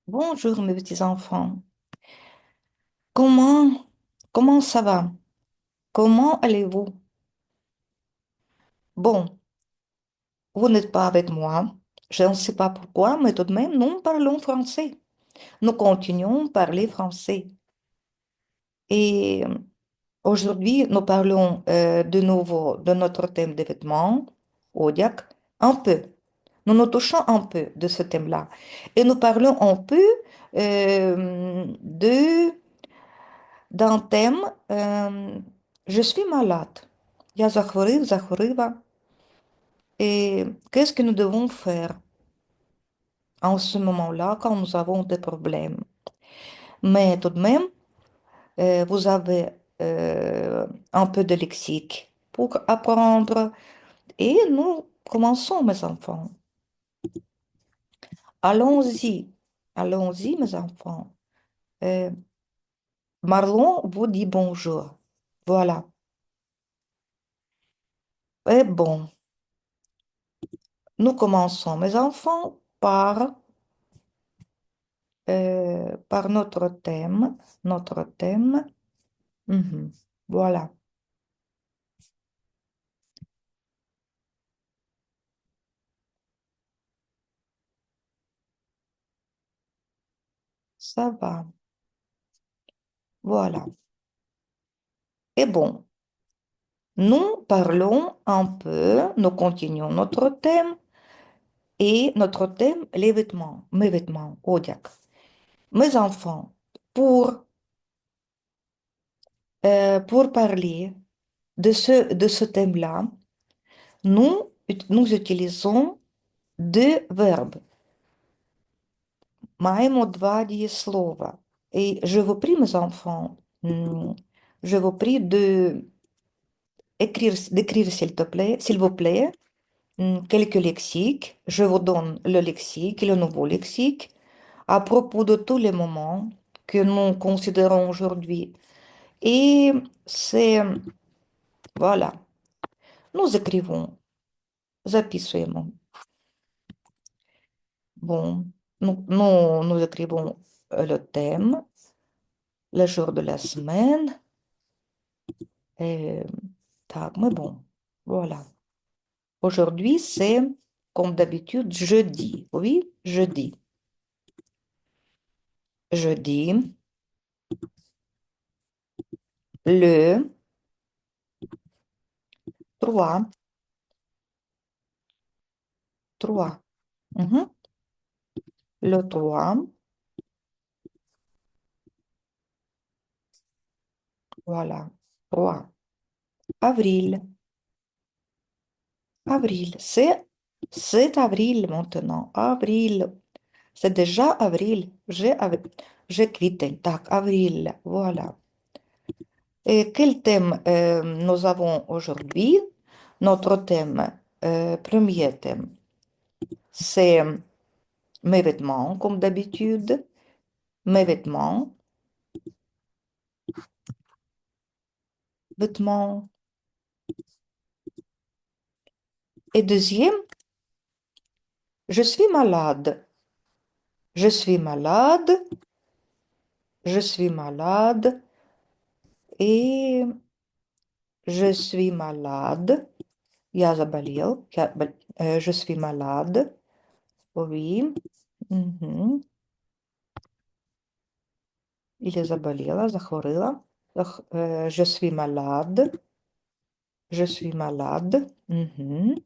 Bonjour mes petits enfants. Comment comment ça va? Comment allez-vous? Bon, vous n'êtes pas avec moi. Je ne sais pas pourquoi, mais tout de même, nous parlons français. Nous continuons à parler français. Et aujourd'hui, nous parlons de nouveau de notre thème des vêtements, Odiak, un peu. Nous nous touchons un peu de ce thème-là. Et nous parlons un peu d'un thème, je suis malade. Я захворів, захворіла. Et qu'est-ce que nous devons faire en ce moment-là quand nous avons des problèmes? Mais tout de même, vous avez un peu de lexique pour apprendre. Et nous commençons, mes enfants. Allons-y. Allons-y, mes enfants. Euh, Marlon vous dit bonjour. Voilà. Et bon, nous commençons, mes enfants, par notre thème. Notre thème. Mhm. Voilà, ça va. Voilà. Et bon, nous parlons un peu, nous continuons notre thème et notre thème, les vêtements, mes vêtements, Odiak. Mes enfants, pour, pour parler de ce thème-là, nous utilisons deux verbes. Маємо два дієслова. Et je vous prie, mes enfants, je vous prie d'écrire, s'il vous plaît, quelques lexiques. Je vous donne le lexique, le nouveau lexique, à propos de tous les moments que nous considérons aujourd'hui. Et c'est, voilà, nous écrivons, записываем. Bon, nous écrivons le thème, le jour de la semaine. Et, tac, mais bon, voilà. Aujourd'hui, c'est, comme d'habitude, jeudi. Oui, jeudi. Jeudi, le 3, 3. Mhm. Le 3, voilà. 3. Avril. Avril. C'est avril maintenant. Avril. C'est déjà avril. J'ai quitté. Tac, avril. Voilà. Et quel thème nous avons aujourd'hui? Notre thème, premier thème, c'est mes vêtements, comme d'habitude. Mes vêtements, vêtements. Et deuxième, je suis malade. Je suis malade. Je suis malade. Et je suis malade. Я заболел. Je suis malade. Oui. Мгм. Или заболела, захворила. Je suis malade. Je suis malade. Mhm.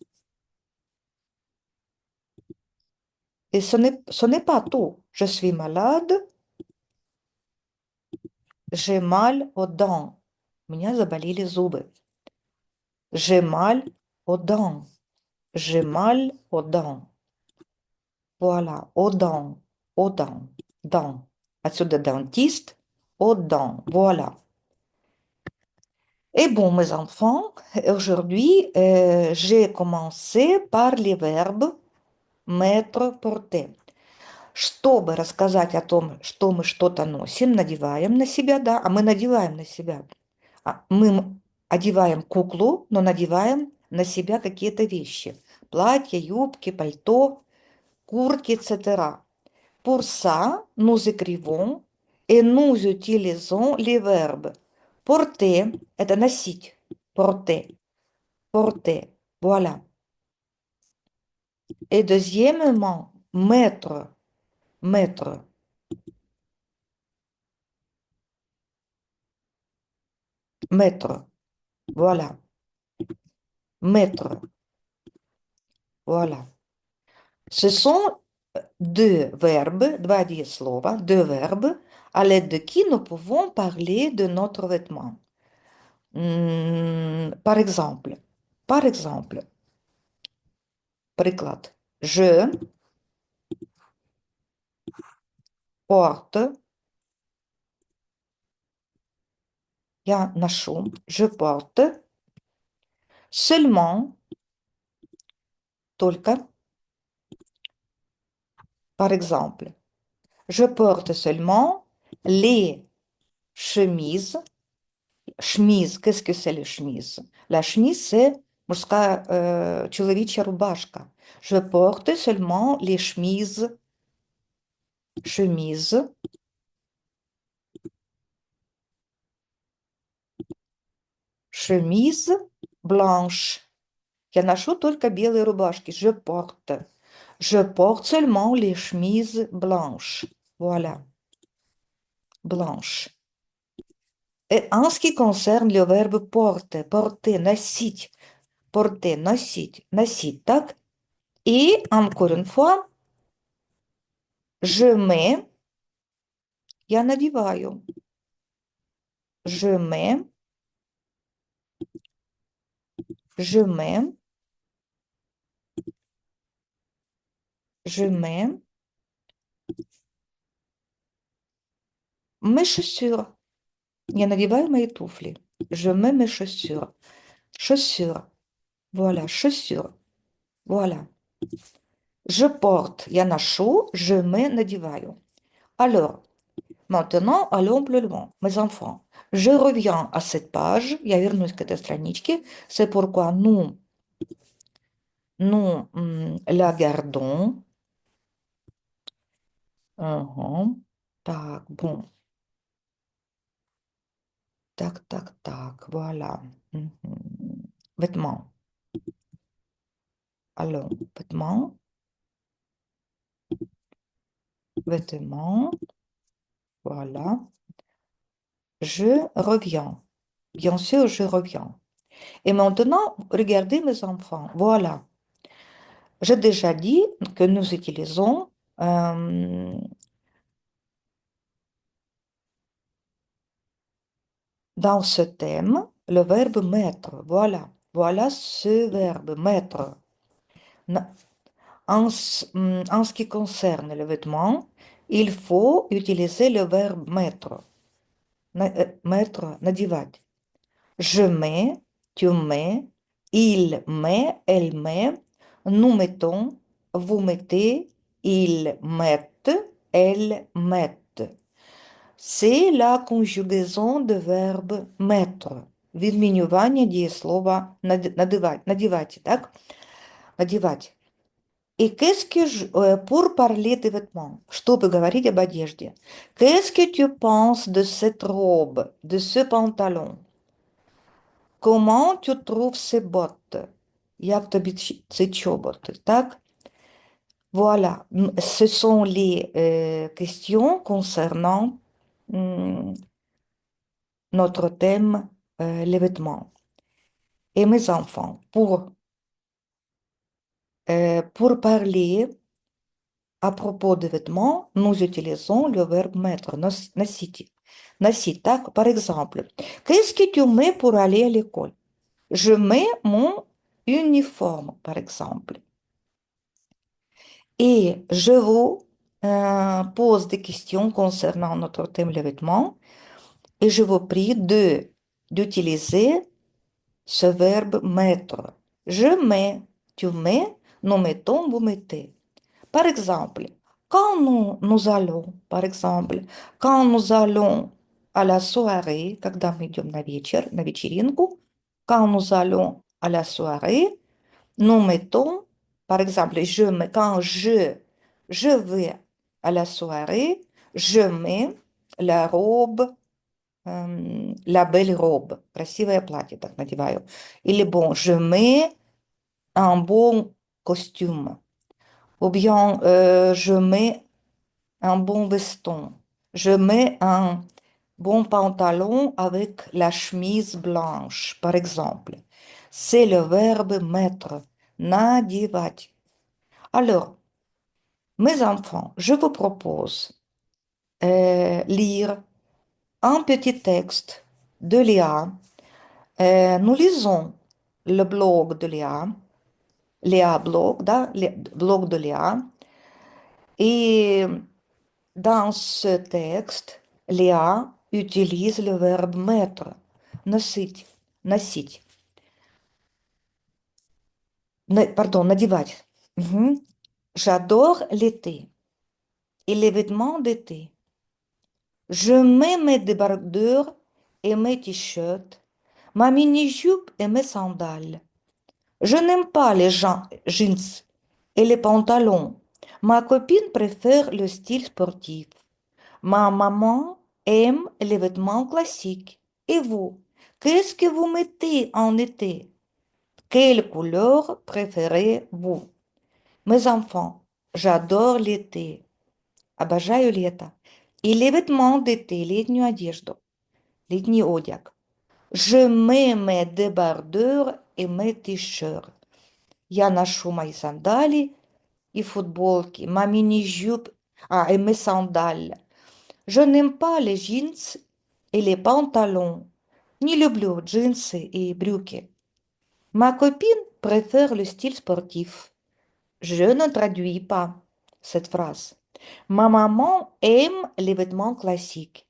Et ce n'est pas tout. Je suis malade. J'ai mal aux dents. У меня заболели зубы. J'ai mal aux dents. J'ai mal aux dents. Voilà, aux dents. Aux dents. Dents. Отсюда dentiste. Aux dents. Voilà. Et bon, mes enfants, aujourd'hui, j'ai commencé par les verbes mettre, porter. Чтобы рассказать о том, что мы что-то носим, надеваем на себя, да, а мы надеваем на себя. Мы одеваем куклу, но надеваем на себя какие-то вещи. Платья, юбки, пальто, куртки, etc. Pour ça, nous écrivons et nous utilisons les verbes porter, это носить, porter, porter, voilà. Et deuxièmement, mettre, mettre, mettre, voilà, mettre, voilà. Ce sont два слова, deux verbes, à l'aide de qui nous pouvons parler de notre vêtement. Par exemple, par exemple, приклад. Je porte, я ношу, je porte seulement, только, par exemple, je porte seulement les chemises. Шміз, qu'est-ce que c'est les chemises? La chemise, c'est мужская, чоловіча рубашка. Je porte seulement les chemises, chemises, chemise blanche. Я ношу только белые рубашки. Je porte. Je porte seulement les chemises blanches. Voilà, blanches. Et en ce qui concerne le verbe porter, porter, носить, так? Et encore une fois, je mets, я надеваю. Je mets, je mets, je mets mes chaussures. Я надеваю мои туфли. Je mets mes chaussures. Chaussures. Voilà, chaussures. Voilà. Je porte, я ношу, je mets, надеваю. Alors, maintenant, allons plus loin, mes enfants. Je reviens à cette page, я вернусь к этой страничке, c'est pourquoi nous la gardons. Uhum. Так, bon. Tac, tac, tac, voilà. Vêtements. Alors, vêtements, vêtements, voilà. Je reviens. Bien sûr, je reviens. Et maintenant, regardez mes enfants. Voilà. J'ai déjà dit que nous utilisons dans ce thème le verbe mettre. Voilà. Voilà ce verbe mettre. Na- en ce qui concerne le vêtement, il faut utiliser le verbe mettre. Mettre, надевать. Je mets, tu mets, il met, elle met, nous mettons, vous mettez, ils mettent, elles mettent. C'est la conjugaison de verbe mettre. Відмінювання дієслова надівати, так? Надевать. Et qu'est-ce que pour parler des vêtements, чтобы говорить об одежде, qu'est-ce que tu penses de cette robe, de ce pantalon? Comment tu trouves ces bottes? Як тобі ці чоботи, так? Voilà, ce sont les questions concernant notre thème, les vêtements. Et mes enfants, pour parler à propos des vêtements, nous utilisons le verbe mettre, носить. Носить, так? Par exemple, qu'est-ce que tu mets pour aller à l'école? Je mets mon uniforme, par exemple. Et je vous pose des questions concernant notre thème, les vêtements, et je vous prie d'utiliser ce verbe mettre. Je mets, tu mets, nous mettons, vous mettez. Par exemple, nous allons, par exemple, quand nous allons à la soirée, когда мы идем на вечер, на вечеринку, quand nous allons à la soirée, nous mettons, par exemple, quand je vais à la soirée, je mets la robe, la belle robe, красивое платье, так надеваю. Или bon, je mets un bon costume. Ou bien, je mets un bon veston. Je mets un bon pantalon avec la chemise blanche, par exemple. C'est le verbe mettre, надевать. Alors, mes enfants, je vous propose lire un petit texte de Léa. Nous lisons le blog de Léa, Léa blog, blog de Léa. Et dans ce texte, Léa utilise le verbe mettre, носить, носить, pardon, надевать. Mhm. J'adore l'été et les vêtements d'été. Je mets mes débardeurs et mes t-shirts, ma mini-jupe et mes sandales. Je n'aime pas les jeans et les pantalons. Ma copine préfère le style sportif. Ma maman aime les vêtements classiques. Et vous, qu'est-ce que vous mettez en été? Quelle couleur préférez-vous? Mes enfants, j'adore l'été. Обожаю лето. И les vêtements d'été, летнюю одежду, летний одяг. Je mets mes débardeurs et mes t-shirts. Я ношу мои сандали и футболки, ma mini-jupe, et mes sandales. Je n'aime pas les jeans et les pantalons. Не люблю джинсы и брюки. Ma copine préfère le style sportif. Je ne traduis pas cette phrase. Ma maman aime les vêtements classiques.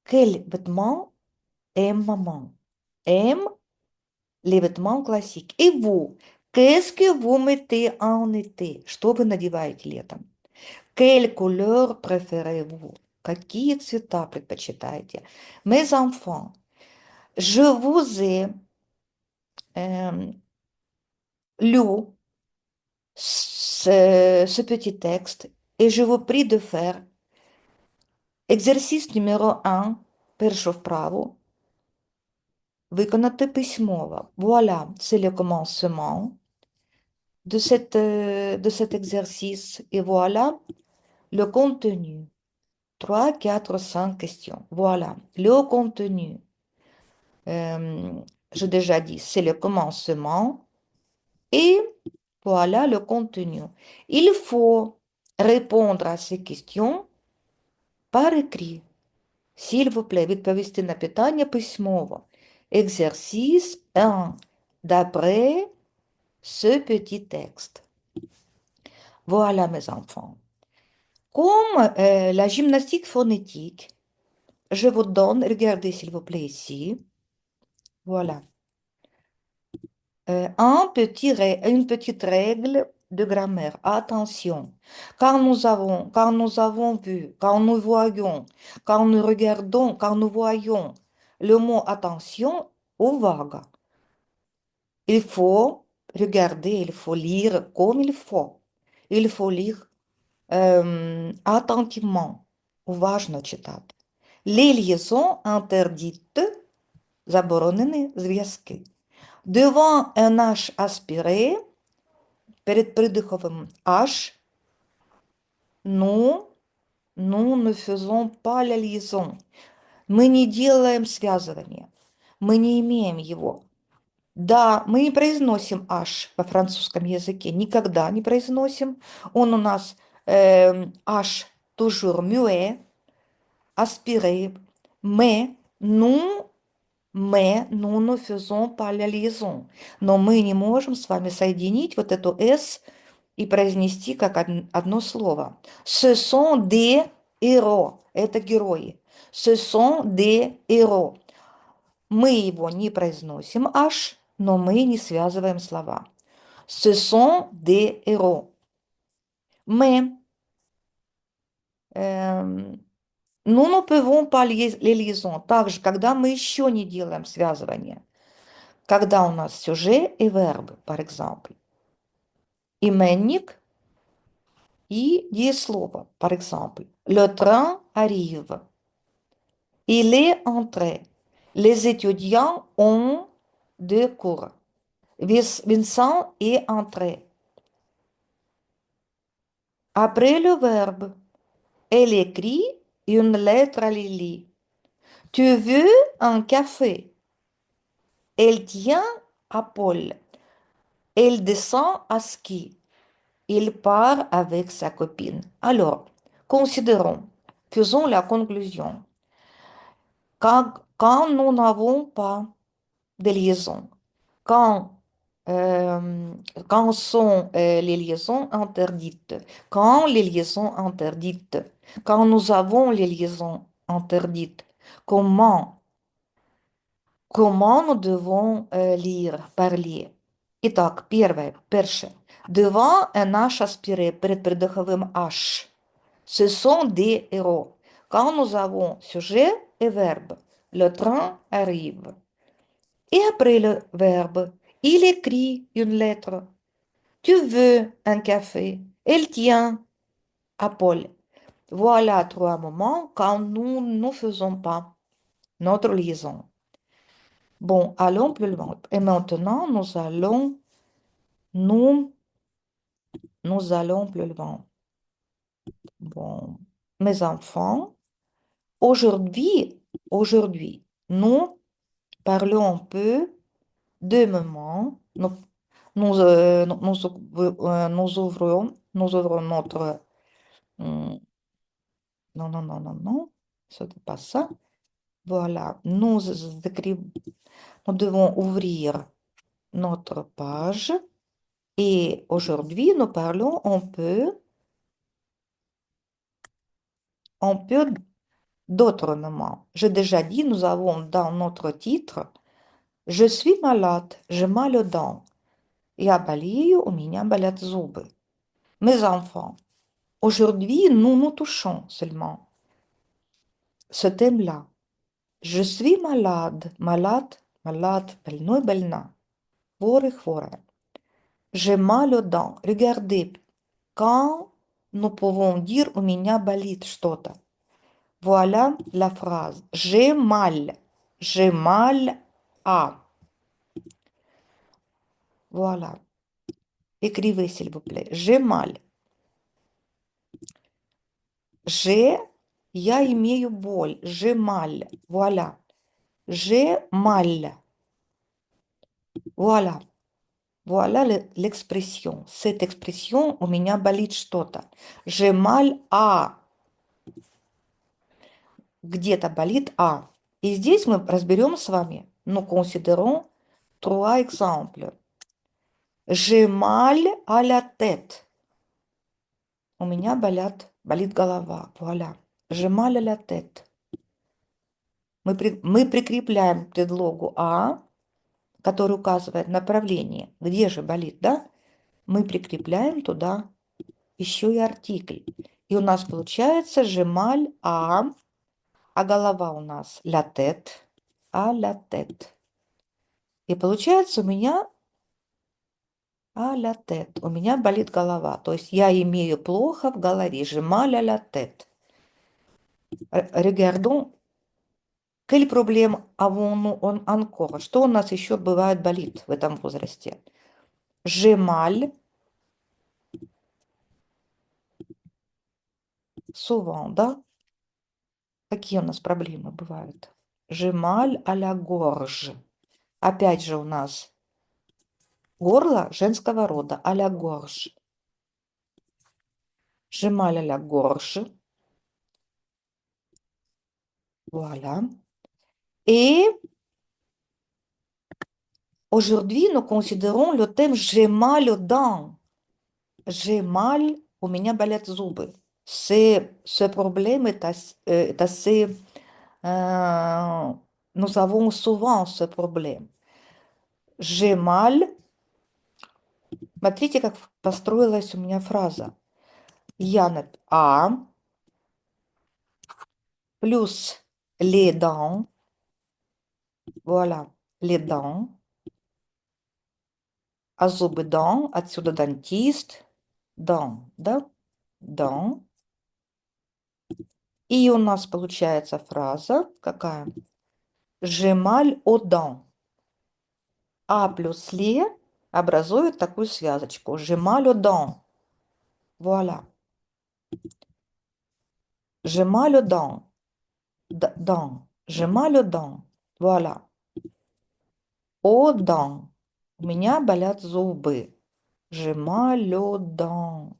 Quels vêtements aime maman? Aime les vêtements classiques. И vous, qu'est-ce que vous mettez en été? Что вы надеваете летом? Quelle couleur préférez-vous? Какие цвета предпочитаете? Mes enfants, je vous ai euh, lu ce petit texte et je vous prie de faire exercice numéro 1, першу вправу, виконати письмово. Voilà, c'est le commencement de cet exercice. Et voilà le contenu. 3, 4, 5 questions. Voilà, le contenu. Euh, j'ai déjà dit, c'est le commencement. Et voilà le contenu. Il faut répondre à ces questions par écrit. S'il vous plaît, відповісти на питання письмово. Exercice 1. D'après ce petit texte. Voilà, mes enfants. Comme la gymnastique phonétique, je vous donne, regardez s'il vous plaît ici, voilà, une petite règle de grammaire. Attention, quand nous avons vu, quand nous voyons, quand nous regardons, quand nous voyons le mot attention ou vague, il faut regarder, il faut lire comme il faut. Il faut lire attentivement. Уважно читати. Les liaisons interdites, заборонені зв'язки. Devant un H aspiré, перед придиховим H, nous ne faisons pas la liaison. Мы не делаем связывание. Мы не имеем его. Да, мы не произносим H во французском языке. Никогда не произносим. Он у нас H toujours muet, aspiré. Mais nous ne faisons pas la liaison. Но мы не можем с вами соединить вот эту S и произнести как одно слово. Ce sont des héros. Это герои. Ce sont des héros. Мы его не произносим H, но мы не связываем слова. Ce sont des héros. Mais nous ne pouvons pas les liaisons. Также, когда мы еще не делаем связывание. Когда у нас сюжет и верб, par exemple. Именник и диеслово. Par exemple, le train arrive. Il est entré. Les étudiants ont deux cours. Vincent est entré. Après le verbe, elle écrit une lettre à Lily. Tu veux un café? Elle tient à Paul. Elle descend à ski. Il part avec sa copine. Alors, considérons, faisons la conclusion. Quand nous n'avons pas de liaison, quand, euh, quand sont les liaisons interdites, quand les liaisons interdites, quand nous avons les liaisons interdites, comment, comment nous devons lire, parler? Итак, первое, перше. Devant un H aspiré, перед придыховым H, ce sont des héros. Quand nous avons sujet et verbe, le train arrive. Et après le verbe, il écrit une lettre. Tu veux un café? Elle tient à Paul. Voilà trois moments quand nous ne faisons pas notre liaison. Bon, allons plus loin. Et maintenant, nous, nous allons plus loin. Bon, mes enfants, aujourd'hui, nous parlons un peu de moments. Nous ouvrons notre... non, non, non, non, non, ce n'est pas ça. Voilà, nous devons ouvrir notre page et aujourd'hui, nous parlons un peu d'autres moments. J'ai déjà dit, nous avons dans notre titre, je suis malade, j'ai mal aux dents. Я болею, у меня болят зубы. Mes enfants, aujourd'hui, nous nous touchons seulement ce thème-là. Je suis malade, malade, malade, больной, больна. Хворый, хворая. J'ai mal aux dents. Regardez, quand nous pouvons dire у меня болит что-то. Voilà la phrase. J'ai mal. J'ai mal à. Voilà. Écrivez, s'il vous plaît. J'ai mal. J'ai, я имею боль. J'ai mal. Voilà. J'ai mal. Voilà. Voilà l'expression. Cette expression, у меня болит что-то. J'ai mal à. Где-то болит а. И здесь мы разберем с вами, nous considérons trois exemples. J'ai mal à la tête. У меня болит голова. Voilà. J'ai mal à la tête. Мы прикрепляем к предлогу а, который указывает направление. Где же болит, да? Мы прикрепляем туда еще и артикль. И у нас получается j'ai mal а голова у нас la tête, à la tête. И получается у меня à la tête. У меня болит голова. То есть я имею плохо в голове. J'ai mal à la tête. Regardons, quel problème avons-nous encore? Что у нас еще бывает болит в этом возрасте? J'ai mal, souvent, да? Какие у нас проблемы бывают? J'ai mal à la gorge. Опять же у нас горло женского рода, à la gorge. J'ai mal à la gorge. Voilà. Et aujourd'hui, nous considérons le thème j'ai mal aux dents. J'ai mal, у меня болят зубы. Ce problème est assez nous avons souvent ce problème. J'ai mal. Смотрите, как построилась у меня фраза. Плюс les dents. Voilà, les dents. А зубы dents, отсюда дантист. Dents, да? dents. И у нас получается фраза какая? J'ai mal aux dents. А плюс ле образует такую связочку. J'ai mal aux dents. Voilà. J'ai mal aux dents. Dents. J'ai mal aux dents. Voilà. Aux dents. У меня болят зубы. J'ai mal aux dents.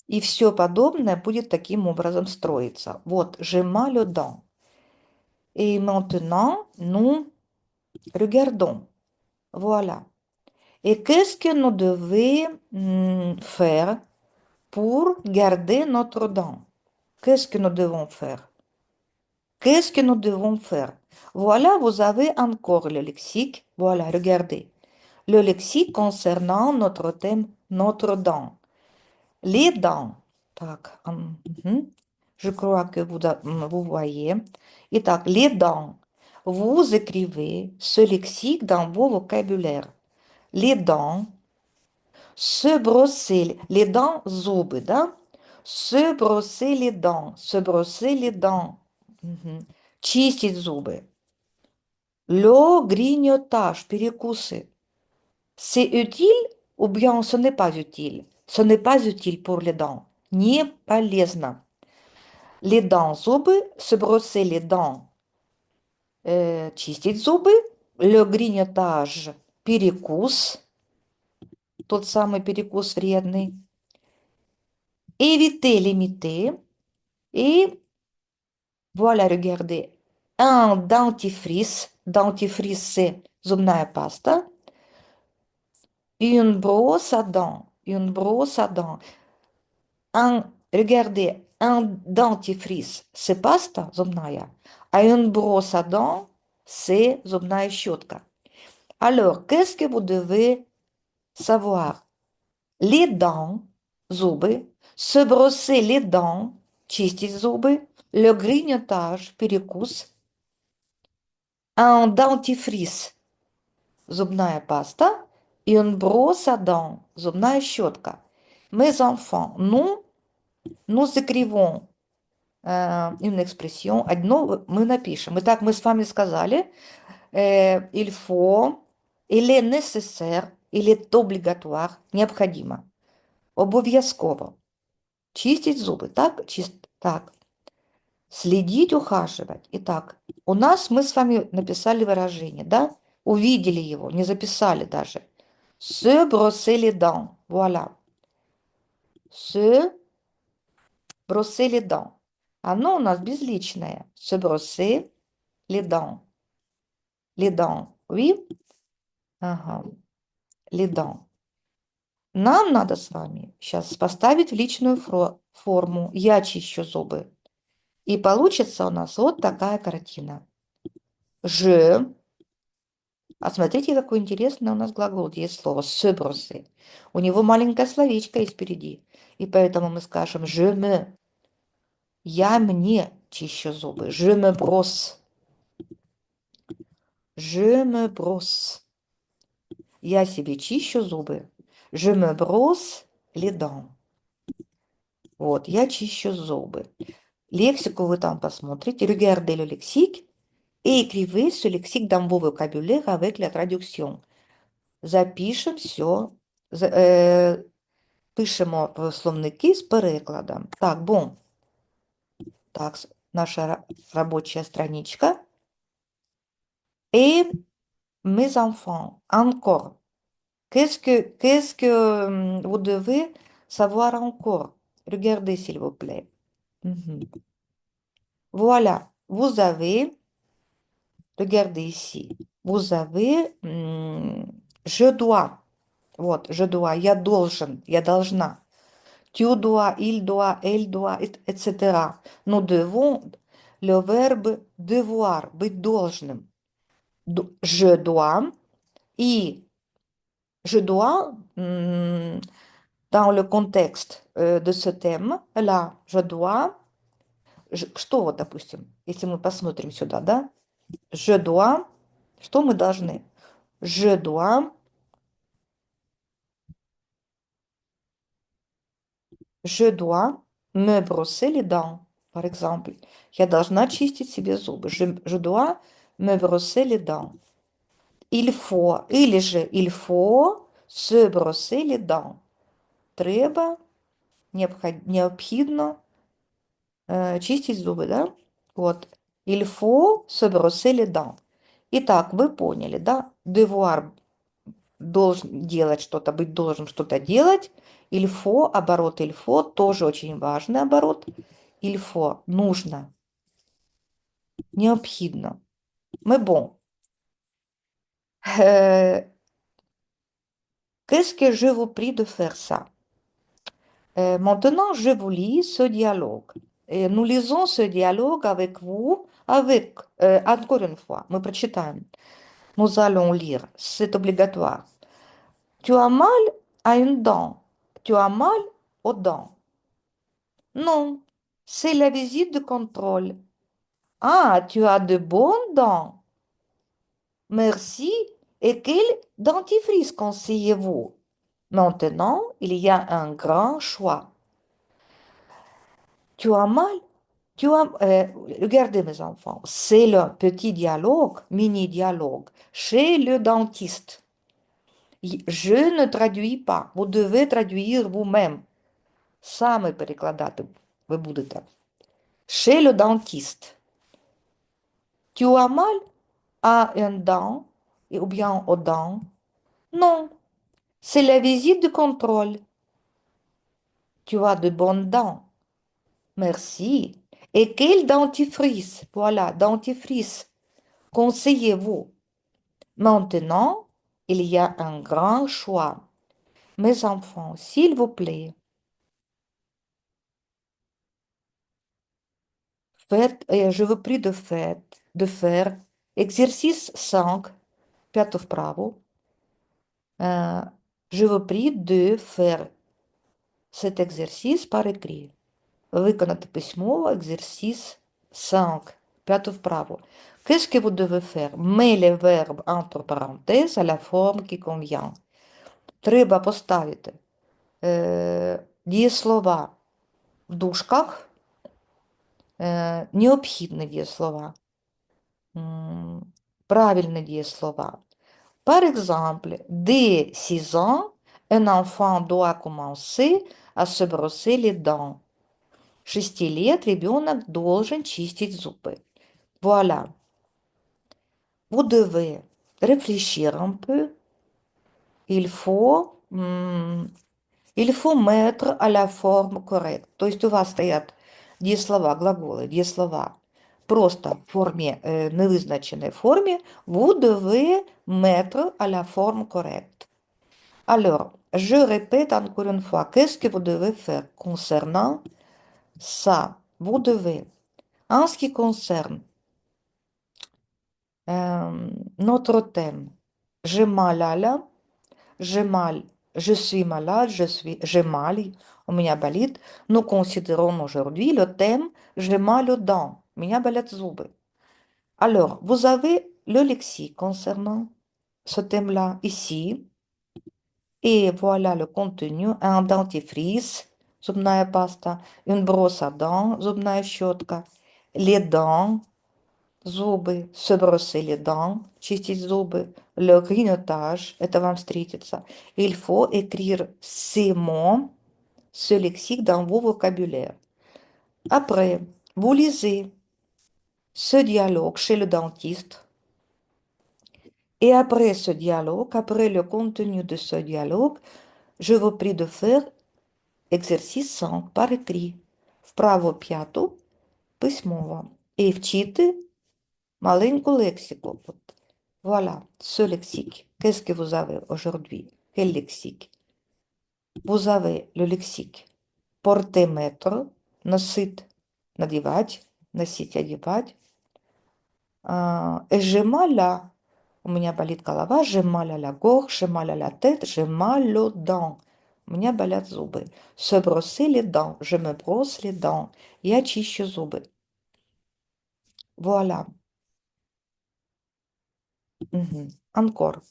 И все подобное будет таким образом строиться. Вот, j'ai mal aux dents. Et maintenant, nous regardons. Voilà. Et qu'est-ce que nous devons faire pour garder notre dent? Qu'est-ce que nous devons faire? Qu'est-ce que nous devons faire? Voilà, vous avez encore le lexique. Voilà, regardez. Le lexique concernant notre thème, notre dent. Les dents. Так, je crois que vous voyez. Итак, les dents. Vous écrivez ce lexique dans vos vocabulaires. Les dents. Se brosser les dents, зубы, да? Se brosser les dents, se brosser les dents. Чистить зубы. Le grignotage, перекусы. C'est utile ou bien ce n'est pas utile? Ce n'est pas utile pour les dents. Не полезно. Les dents, зубы, se brosser les dents, чистить зубы. Le grignotage, перекус, тот самый перекус вредный. Éviter, limiter. Et voilà, regardez. Un dentifrice. Dentifrice, c'est зубная паста. Une brosse à dents. Une brosse à dents. Regardez, un dentifrice, c'est pasta зубная. А une brosse à dents, c'est зубная щетка. Alors, qu'est-ce que vous devez savoir? Les dents, зубы, se brosser les dents, чистить зубы, le grignotage, перекус, un dentifrice, зубная паста, и une brosse à dents, зубная щетка. Mes enfants, nous écrivons une expression, одно мы напишем. Итак, мы с вами сказали, il faut, il est nécessaire, il est obligatoire, необходимо, обов'язково. Чистить зубы, так? Так. Следить, ухаживать. Итак, у нас мы с вами написали выражение, да? Увидели его, не записали даже. Se brosser les dents. Voilà. Se brosser les dents. Оно у нас безличное. Se brosser les dents. Les dents. Oui? Ага. Les dents. Нам надо с вами сейчас поставить в личную форму. Я чищу зубы. И получится у нас вот такая картина. Je. А смотрите, какой интересный у нас глагол. Есть слово se brosser. У него маленькое словечко есть впереди. И поэтому мы скажем je me. Я мне чищу зубы. Je me brosse. Je me brosse. Я себе чищу зубы. Je me brosse les dents. Вот, я чищу зубы. Лексику вы там посмотрите. Regardez le lexique et écrivez ce lexique dans vos vocabulaires avec la traduction. Запишемо все. Пишемо в словники з перекладом. Так, бом. Так, наша рабочая страничка. Et mes enfants, encore. Qu'est-ce que vous devez savoir encore? Regardez, s'il vous plaît. Voilà, vous avez, regardez ici, vous avez, je dois. Вот, je dois, я должен, я должна. Tu dois, il doit, elle doit, etc. Nous devons, le verbe devoir, быть должным. Je dois, и je dois, dans le contexte de ce thème, là, je dois, что вот, допустим, если мы посмотрим сюда, да? Je dois, что мы должны? Je dois Je dois me brosser les dents, par exemple. Я должна чистить себе зубы. Je dois me brosser les dents. Il faut, или же il faut se brosser les dents. Треба, необходимо чистить зубы, да? Вот. Il faut se brosser les dents. Итак, вы поняли, да? Devoir должен делать что-то, быть должен что-то делать. Il faut, оборот il faut, тоже очень важный оборот. Il faut, нужно, необходимо. Mais bon, qu'est-ce que je vous prie de faire ça? Maintenant, je vous lis ce dialogue. Et nous lisons ce dialogue avec vous, avec, encore une fois, мы прочитаем. Nous allons lire, c'est obligatoire. Tu as mal à une dent. Tu as mal aux dents. Non, c'est la visite de contrôle. Ah, tu as de bonnes dents. Merci. Et quel dentifrice conseillez-vous? Maintenant, il y a un grand choix. Tu as mal? Tu as, regardez mes enfants, c'est le petit dialogue, mini-dialogue, chez le dentiste. Je ne traduis pas, vous devez traduire vous-même. Сами перекладати ви будете. Chez le dentiste. Tu as mal à un dent ou bien aux dents? Non, c'est la visite de contrôle. Tu as de bonnes dents. Merci. Et quel dentifrice? Voilà, dentifrice. Conseillez-vous? Maintenant, il y a un grand choix. Mes enfants, s'il vous plaît, faites, je vous prie de faire exercice 5, пято вправо. Je vous prie de faire cet exercice par écrit. Виконати письмово exercice 5, пято вправо. Qu'est-ce que vous devez faire? Mets les verbes entre parenthèses à la forme qui convient. Треба поставити дієслова в дужках, необхідні дієслова, правильні дієслова. Par exemple, dès 6 ans, un enfant doit commencer à se brosser les dents. 6 лет ребенок должен чистить зубы. Voilà. Vous devez réfléchir un peu. Il faut, il faut mettre à la forme correcte. То есть у вас стоят дієслова, глаголи, дієслова просто в формі, невизначеній формі. Vous devez mettre à la forme correcte. Alors, je répète encore une fois, qu'est-ce que vous devez faire concernant ça? Vous devez, en ce qui concerne notre thème, j'ai mal à la, j'ai mal, je suis malade, j'ai mal, у меня болит. Nous considérons aujourd'hui le thème, j'ai mal aux dents, у меня болят зубы. Alors, vous avez le lexique concernant ce thème-là ici. Et voilà le contenu. Un dentifrice, зубная паста, une brosse à dents, зубная щетка, les dents, зубы, se brosser les dents, чистить зубы, le grignotage, это вам встретится. Il faut écrire ces mots, ce lexique dans vos vocabulaires. Après, vous lisez ce dialogue chez le dentiste. Et après ce dialogue, après le contenu de ce dialogue, je vous prie de faire exercice 5 par écrit. Вправо п'яту письмово. І вчити маленьку лексику. Voilà, ce lexique. Qu'est-ce que vous avez aujourd'hui? Quel lexique? Vous avez le lexique. Porter, mettre, носить, надевать, носить, одевать. J'ai mal à, у меня болит голова, j'ai mal à la gorge, j'ai mal à la tête, j'ai mal aux dents. У меня болят зубы. Se brosser les dents, je me brosse les dents. Я чищу зубы. Voilà. Encore.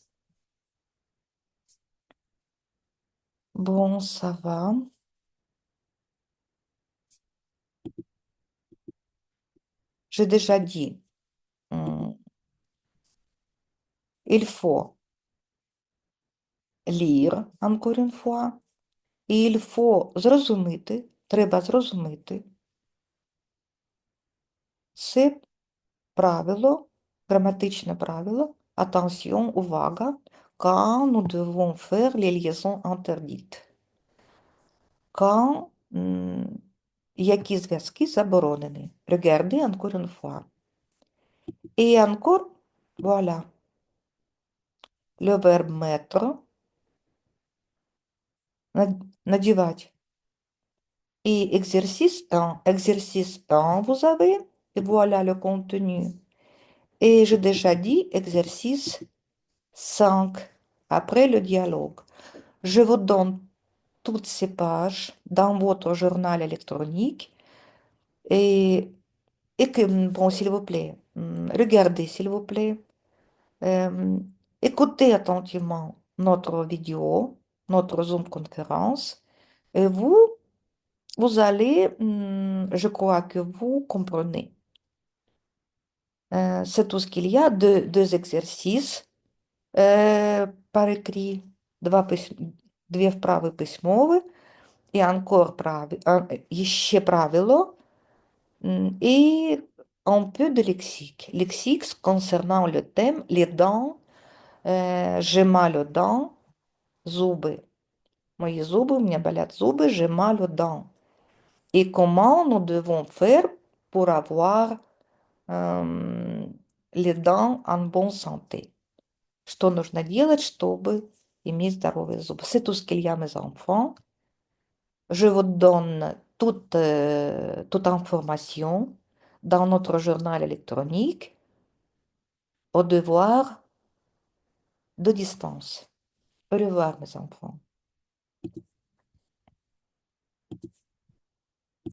Bon, ça va. J'ai déjà dit, hum, il faut lire, encore une fois, і il faut зрозуміти, треба зрозуміти це правило, граматичне правило, attention, увага, quand nous devons faire les liaisons interdites. Quand які зв'язки заборонені. Regardez encore une fois. Et encore, voilà, le verbe mettre, надевать. Et exercice 1, vous avez, et voilà le contenu. Et j'ai déjà dit exercice 5, après le dialogue. Je vous donne toutes ces pages dans votre journal électronique et, bon, s'il vous plaît, regardez, s'il vous plaît, euh, écoutez attentivement notre vidéo, notre Zoom conférence, et vous allez, je crois que vous comprenez. C'est tout ce qu'il y a, deux exercices par écrit, две вправи письмові, и encore еще правило, et un peu de lexique. Lexique concernant le thème, les dents, j'ai mal aux dents, зубы. Мои зубы, у меня болят зубы, j'ai mal aux dents. Et comment nous devons faire pour avoir les dents en bonne santé? Что нужно делать, чтобы иметь здоровые зубы? C'est tout ce qu'il y a, mes enfants. Je vous donne toute information dans notre journal électronique au devoir de distance. Au revoir, mes enfants.